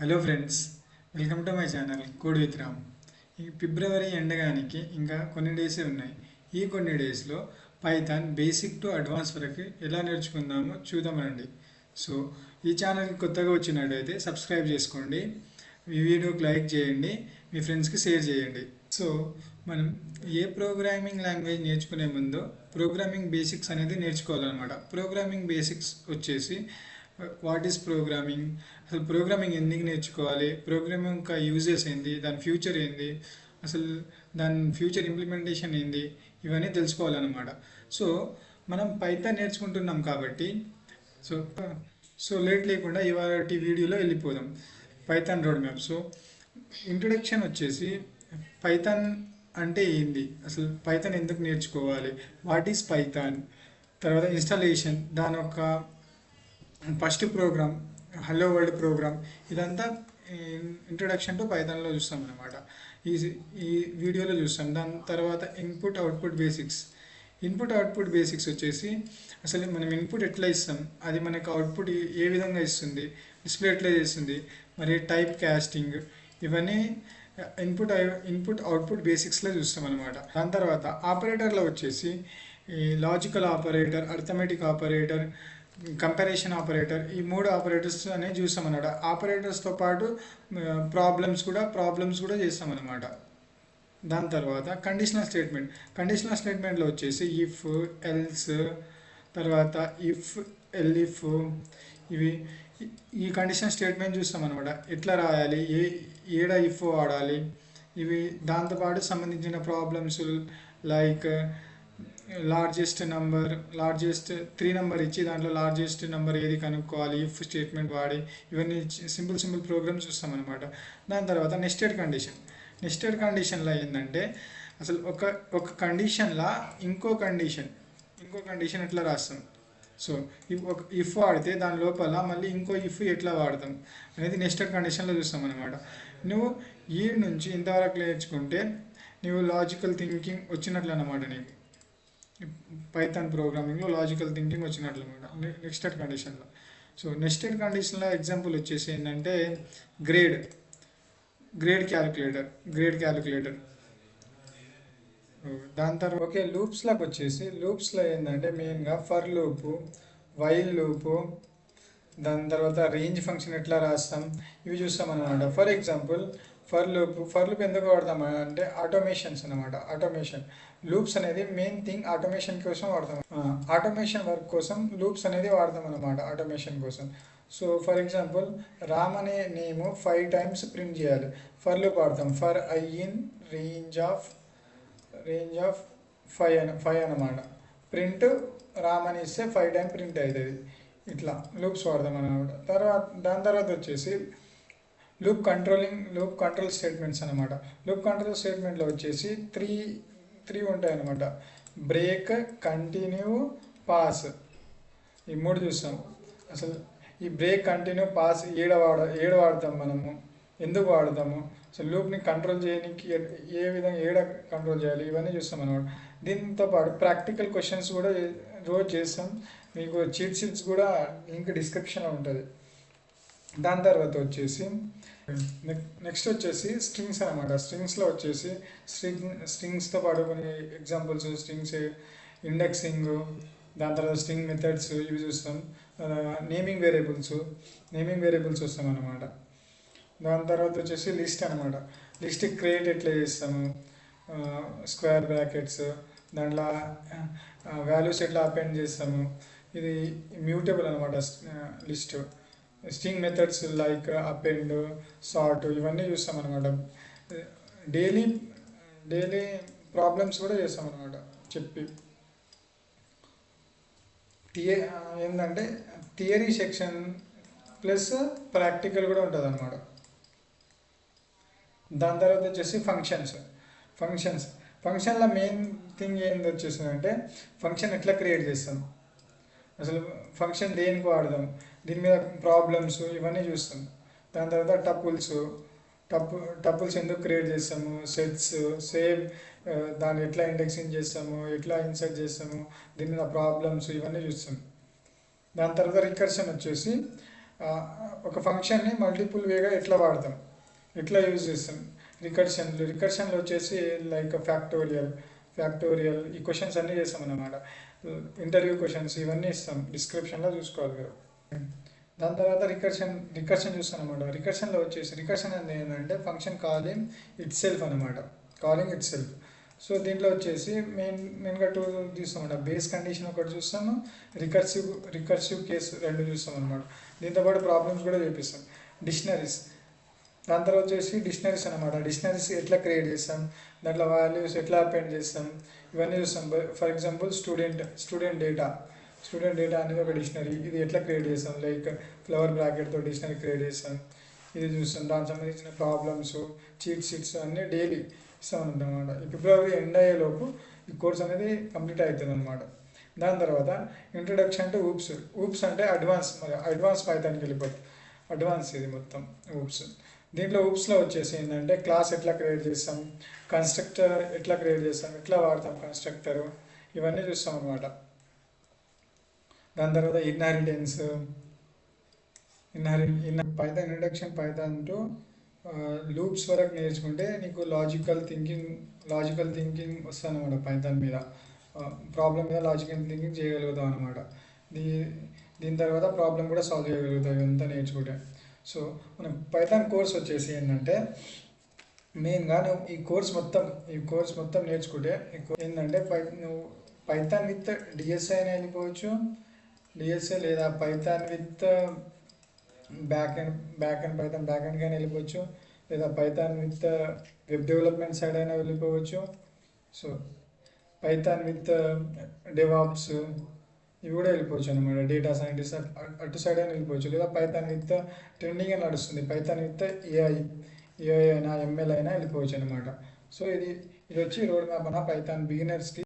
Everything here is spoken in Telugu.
Hello friends, welcome to my channel code with Ram. ఈ ఫిబ్రవరి ఎండగానికి ఇంకా కొన్ని డేసే ఉన్నాయి. ఈ కొన్ని డేస్లో పైథాన్ బేసిక్ టు అడ్వాన్స్ వరకు ఎలా నేర్చుకుందామో చూద్దామండి. సో ఈ ఛానల్కి కొత్తగా వచ్చినట్టయితే సబ్స్క్రైబ్ చేసుకోండి, ఈ వీడియోకి లైక్ చేయండి, మీ ఫ్రెండ్స్కి షేర్ చేయండి. సో మనం ఏ ప్రోగ్రామింగ్ లాంగ్వేజ్ నేర్చుకునే ముందు ప్రోగ్రామింగ్ బేసిక్స్ అనేది నేర్చుకోవాలన్నమాట. ప్రోగ్రామింగ్ బేసిక్స్ వచ్చేసి వాట్ ఈస్ ప్రోగ్రామింగ్, అసలు ప్రోగ్రామింగ్ ఎందుకు నేర్చుకోవాలి, ప్రోగ్రామింగ్ యొక్క యూజెస్ ఏంది, దాని ఫ్యూచర్ ఏంది, అసలు దాని ఫ్యూచర్ ఇంప్లిమెంటేషన్ ఏంది, ఇవన్నీ తెలుసుకోవాలన్నమాట. సో మనం పైథాన్ నేర్చుకుంటున్నాం కాబట్టి సో సో లేట్ లేకుండా ఇవాళ వీడియోలో వెళ్ళిపోదాం. Python road map. So introduction వచ్చేసి పైథాన్ అంటే ఏంది, అసలు పైథాన్ ఎందుకు నేర్చుకోవాలి, వాట్ ఈస్ పైథాన్, తర్వాత ఇన్స్టాలేషన్, దాని యొక్క first program, hello world program, ఇదంతా ఇంట్రొడక్షన్ టు పైథాన్లో చూస్తాం అనమాట. ఈ ఈ వీడియోలో చూస్తాం. దాని తర్వాత input output basics. Input output basics వచ్చేసి అసలు మనం ఇన్పుట్ ఎట్లా ఇస్తాం, అది మనకు అవుట్పుట్ ఏ విధంగా ఇస్తుంది, డిస్ప్లే ఎట్లా చేస్తుంది, మరి టైప్ కాస్టింగ్, ఇవన్నీ ఇన్పుట్ అవుట్పుట్ బేసిక్స్లో చూస్తాం అనమాట. దాని తర్వాత ఆపరేటర్లో వచ్చేసి ఈ logical operator, arithmetic operator, comparison operator, ఈ మూడు ఆపరేటర్స్ అనేది చూస్తాం అన్నమాట. ఆపరేటర్స్తో పాటు ప్రాబ్లమ్స్ కూడా చేస్తాం అనమాట. దాని తర్వాత కండిషనల్ స్టేట్మెంట్లో వచ్చేసి ఇఫ్, ఎల్స్, తర్వాత ఇఫ్, ఎల్ఇఫ్, ఇవి ఈ కండిషనల్ స్టేట్మెంట్ చూస్తాం అనమాట. ఎట్లా రాయాలి, ఏడ ఇఫ్ వాడాలి, ఇవి దాంతోపాటు సంబంధించిన ప్రాబ్లమ్స్ లైక్ లార్జెస్ట్ 3 నెంబర్ ఇచ్చి దాంట్లో లార్జెస్ట్ నెంబర్ ఏది కనుక్కోవాలి, ఇఫ్ స్టేట్మెంట్ వాడి, ఇవన్నీ సింపుల్ ప్రోగ్రామ్స్ చూస్తాం అనమాట. దాని తర్వాత నెస్టెడ్ కండిషన్లో ఏంటంటే అసలు ఒక కండిషన్లో ఇంకో కండిషన్ ఎట్లా రాస్తాం. సో ఒక ఇఫ్ వాడితే దాని లోపల మళ్ళీ ఇంకో ఇఫ్ ఎట్లా వాడతాం అనేది నెస్టెడ్ కండిషన్లో చూస్తాం అనమాట. నువ్వు ఈ నుంచి ఇంతవరకు నేర్చుకుంటే నువ్వు లాజికల్ థింకింగ్ వచ్చినట్లు అన్నమాట. నీకు పైథాన్ ప్రోగ్రామింగ్లో లాజికల్ థింకింగ్ వచ్చినట్లు అనమాట నెస్టెడ్ కండిషన్లో. సో నెస్టెడ్ కండిషన్లో ఎగ్జాంపుల్ వచ్చేసి ఏంటంటే గ్రేడ్ క్యాలిక్యులేటర్. దాని తర్వాత ఓకే, లూప్స్లో ఏంటంటే మెయిన్గా ఫర్ లూపు, వైల్ లూపు, దాని తర్వాత రేంజ్ ఫంక్షన్ ఎట్లా రాస్తాం, ఇవి చూస్తాం అనమాట. ఫర్ ఎగ్జాంపుల్ ఫర్ లూప్ ఎందుకు వాడతాం అంటే ఆటోమేషన్ లూప్స్ అనేది మెయిన్ థింగ్ ఆటోమేషన్ కోసం వాడతాం. ఆటోమేషన్ వర్క్ కోసం లూప్స్ అనేది వాడతాం అనమాట, ఆటోమేషన్ కోసం. సో ఫర్ ఎగ్జాంపుల్ రామ్ అనే నేమ్ 5 times ప్రింట్ చేయాలి, ఫర్ లూప్ వాడతాం. For I in range of 5 అనమాట. ప్రింట్ రామ్ అని ఇస్తే 5 times ప్రింట్ అవుతుంది. ఇట్లా లూప్స్ వాడదాం అనమాట. దాని తర్వాత వచ్చేసి లూప్ కంట్రోల్ స్టేట్మెంట్స్ అనమాట. లూప్ కంట్రోల్ స్టేట్మెంట్లో వచ్చేసి త్రీ ఉంటాయి అనమాట. బ్రేక్, కంటిన్యూ, పాస్, ఈ మూడు చూస్తాం. అసలు ఈ బ్రేక్, కంటిన్యూ, పాస్ ఏడ వాడతాం మనము, ఎందుకు వాడతాము, అసలు లూప్ని కంట్రోల్ చేయడానికి ఏ విధంగా ఏడ కంట్రోల్ చేయాలి, ఇవన్నీ చూస్తాం అనమాట. దీంతో పాటు ప్రాక్టికల్ క్వశ్చన్స్ కూడా రోజు చేస్తాం. మీకు చీట్ షీట్స్ కూడా లింక్ డిస్క్రిప్షన్లో ఉంటుంది. దాని తర్వాత వచ్చేసి నెక్స్ట్ వచ్చేసి స్ట్రింగ్స్ అనమాట. స్ట్రింగ్స్లో వచ్చేసి స్ట్రింగ్స్తో పాటు కొన్ని ఎగ్జాంపుల్స్, స్ట్రింగ్స్ ఇండెక్సింగ్, దాని తర్వాత స్ట్రింగ్ మెథడ్స్, ఇవి చూస్తాం. నేమింగ్ వేరియబుల్స్ వస్తాం అనమాట. దాని తర్వాత వచ్చేసి లిస్ట్ అనమాట. లిస్ట్ క్రియేట్ ఎట్లా చేస్తాము, స్క్వేర్ బ్రాకెట్స్, దాంట్లో వాల్యూస్ ఎట్లా అపెండ్ చేస్తాము, ఇది మ్యూటబుల్ అనమాట list. String methods like append, sort, ఇవన్నీ చూస్తాం అనమాట. డైలీ ప్రాబ్లమ్స్ కూడా చేస్తాం అనమాట చెప్పి. ఏంటంటే థియరీ సెక్షన్ ప్లస్ ప్రాక్టికల్ కూడా ఉంటుంది అనమాట. దాని తర్వాత వచ్చేసి ఫంక్షన్లో మెయిన్ థింగ్ ఏంది వచ్చేసిందంటే ఫంక్షన్ ఎట్లా క్రియేట్ చేస్తాం, అసలు ఫంక్షన్ దేనికి వాడదాం, దీని మీద ప్రాబ్లమ్స్, ఇవన్నీ చూస్తాం. దాని తర్వాత టపుల్స్ ఎందుకు క్రియేట్ చేస్తాము, సెట్స్, దాన్ని ఎట్లా ఇండెక్సింగ్ చేస్తాము, ఎట్లా ఇన్సర్ట్ చేస్తాము, దీని మీద ప్రాబ్లమ్స్, ఇవన్నీ చూస్తాం. దాని తర్వాత రికర్షన్ వచ్చేసి ఆ, ఒక ఫంక్షన్ని మల్టిపుల్ వేగా ఎట్లా వాడతాం, ఎట్లా యూజ్ చేస్తాం. రికర్షన్లో వచ్చేసి లైక్ ఫ్యాక్టోరియల్ ఈ క్వశ్చన్స్ అన్నీ చేస్తాం అన్నమాట. ఇంటర్వ్యూ క్వశ్చన్స్ ఇవన్నీ ఇస్తాం, డిస్క్రిప్షన్లో చూసుకోవాలి మీరు. దాని తర్వాత రికర్షన్ చూస్తాం అనమాట. రికర్షన్ అనేది ఏంటంటే function calling it self. So దీంట్లో వచ్చేసి మెయిన్గా టూ చూస్తాం అనమాట. బేస్ కండిషన్ ఒకటి చూస్తాము, రికర్సివ్ కేసు రెండు చూస్తాం అనమాట. దీంతో పాటు ప్రాబ్లమ్స్ కూడా చేపిస్తాం. డిక్షనరీస్, దాని తర్వాత వచ్చేసి డిక్షనరీస్ అనమాట. డిక్షనరీస్ ఎట్లా క్రియేట్ చేస్తాం, దాంట్లో వాల్యూస్ ఎట్లా అపెండ్ చేస్తాం, ఇవన్నీ చూస్తాం. ఫర్ ఎగ్జాంపుల్ స్టూడెంట్ డేటా అనేది ఒక డిక్షనరీ, ఇది ఎట్లా క్రియేట్ చేస్తాం, లైక్ ఫ్లవర్ బ్రాకెట్తో డిక్షనరీ క్రియేట్ చేస్తాం, ఇది చూస్తాం. దానికి సంబంధించిన ప్రాబ్లమ్స్, చీట్ షీట్స్ అన్నీ డైలీ ఇస్తాం అనమాట. ఈ ఫిబ్రవరి ఎండ్ అయ్యేలోపు ఈ కోర్స్ అనేది కంప్లీట్ అవుతుంది అనమాట. దాని తర్వాత ఇంట్రడక్షన్ టు ఊప్స్ అంటే అడ్వాన్స్ పైథాన్కి వెళ్ళిపోతుంది. అడ్వాన్స్ ఇది మొత్తం ఊప్స్. దీంట్లో ఊప్స్లో వచ్చేసి ఏంటంటే క్లాస్ ఎట్లా క్రియేట్ చేస్తాం, కన్స్ట్రక్టర్ ఎట్లా క్రియేట్ చేస్తాం, ఎట్లా వాడతాం కన్స్ట్రక్టర్, ఇవన్నీ చూస్తాం అనమాట. దాని తర్వాత inheritance, Python Python to loops వరకు నేర్చుకుంటే నీకు లాజికల్ థింకింగ్ వస్తుంది అనమాట. పైథాన్ మీద ప్రాబ్లం మీద లాజికల్ థింకింగ్ చేయగలుగుతాం అనమాట. దీని తర్వాత ప్రాబ్లం కూడా సాల్వ్ చేయగలుగుతాం ఇదంతా నేర్చుకుంటే. సో మన పైథాన్ కోర్స్ వచ్చేసి ఏంటంటే మెయిన్గా నువ్వు ఈ కోర్స్ మొత్తం నేర్చుకుంటే ఏంటంటే నువ్వు పైథాన్ విత్ డిఎస్ఐ అయినా వెళ్ళిపోవచ్చు, డిఎస్ఐ లేదా python with back and python back ఎండ్కి అయినా వెళ్ళిపోవచ్చు, లేదా python with web development side అయినా వెళ్ళిపోవచ్చు. సో పైథాన్ విత్ డెవాప్స్ ఇవి కూడా వెళ్ళిపోవచ్చు అనమాట. డేటా సైంటిస్ట్ అటు సైడ్ అయినా వెళ్ళిపోవచ్చు, లేదా పైథాన్ విత్ ట్రెండింగ్ అని నడుస్తుంది, పైథాన్ విత్ ఏఐ అయినా ఎంఎల్ అయినా వెళ్ళిపోవచ్చు అనమాట. సో ఇది వచ్చి రోడ్ మ్యాప్ అన్న పైథాన్ బిగినర్స్కి.